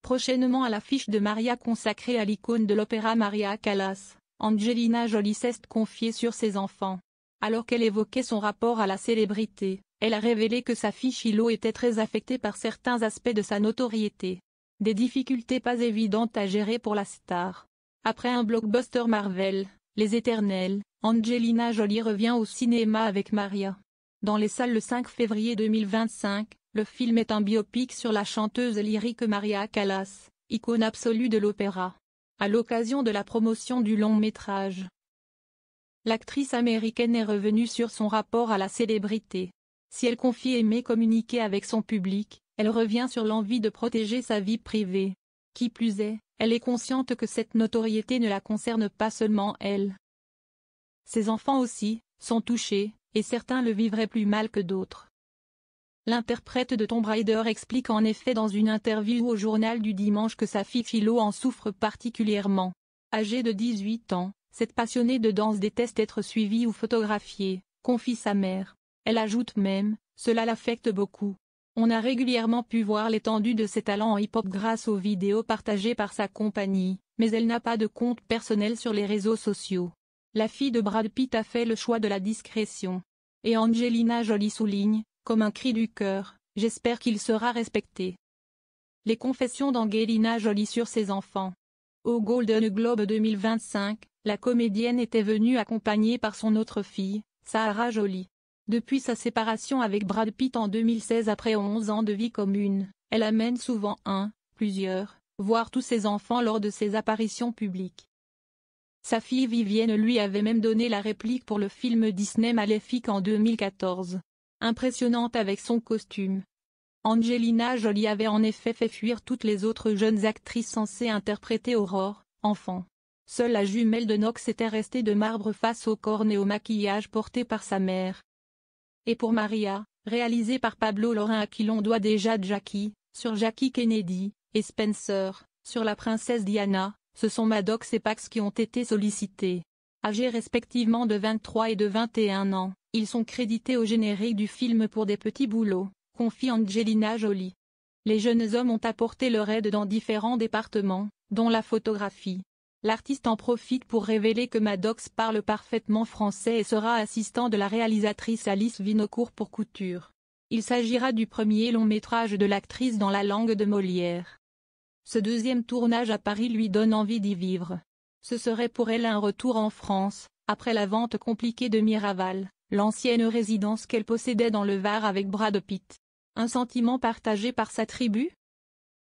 Prochainement à l'affiche de Maria consacrée à l'icône de l'opéra Maria Callas, Angelina Jolie s'est confiée sur ses enfants. Alors qu'elle évoquait son rapport à la célébrité, elle a révélé que sa fille Shiloh était très affectée par certains aspects de sa notoriété. Des difficultés pas évidentes à gérer pour la star. Après un blockbuster Marvel, Les Éternels, Angelina Jolie revient au cinéma avec Maria. Dans les salles le 5 février 2025, le film est un biopic sur la chanteuse lyrique Maria Callas, icône absolue de l'opéra. À l'occasion de la promotion du long-métrage, l'actrice américaine est revenue sur son rapport à la célébrité. Si elle confie aimer communiquer avec son public, elle revient sur l'envie de protéger sa vie privée. Qui plus est, elle est consciente que cette notoriété ne la concerne pas seulement elle. Ses enfants aussi, sont touchés, et certains le vivraient plus mal que d'autres. L'interprète de Tomb Raider explique en effet dans une interview au journal du dimanche que sa fille Shiloh en souffre particulièrement. Âgée de 18 ans, cette passionnée de danse déteste être suivie ou photographiée, confie sa mère. Elle ajoute même, cela l'affecte beaucoup. On a régulièrement pu voir l'étendue de ses talents en hip-hop grâce aux vidéos partagées par sa compagnie, mais elle n'a pas de compte personnel sur les réseaux sociaux. La fille de Brad Pitt a fait le choix de la discrétion. Et Angelina Jolie souligne, comme un cri du cœur, « J'espère qu'il sera respecté ». Les confessions d'Angelina Jolie sur ses enfants. Au Golden Globe 2025, la comédienne était venue accompagnée par son autre fille, Sahara Jolie. Depuis sa séparation avec Brad Pitt en 2016 après 11 ans de vie commune, elle amène souvent plusieurs, voire tous ses enfants lors de ses apparitions publiques. Sa fille Vivienne lui avait même donné la réplique pour le film Disney Maléfique en 2014. Impressionnante avec son costume. Angelina Jolie avait en effet fait fuir toutes les autres jeunes actrices censées interpréter Aurore, enfant. Seule la jumelle de Knox était restée de marbre face aux cornes et au maquillage porté par sa mère. Et pour Maria, réalisé par Pablo Larraín à qui l'on doit déjà Jackie, sur Jackie Kennedy, et Spencer, sur la princesse Diana, ce sont Maddox et Pax qui ont été sollicités. Âgés respectivement de 23 et de 21 ans, ils sont crédités au générique du film pour des petits boulots, confie Angelina Jolie. Les jeunes hommes ont apporté leur aide dans différents départements, dont la photographie. L'artiste en profite pour révéler que Maddox parle parfaitement français et sera assistant de la réalisatrice Alice Vinocourt pour Couture. Il s'agira du premier long-métrage de l'actrice dans la langue de Molière. Ce deuxième tournage à Paris lui donne envie d'y vivre. Ce serait pour elle un retour en France, après la vente compliquée de Miraval, l'ancienne résidence qu'elle possédait dans le Var avec Brad Pitt. Un sentiment partagé par sa tribu?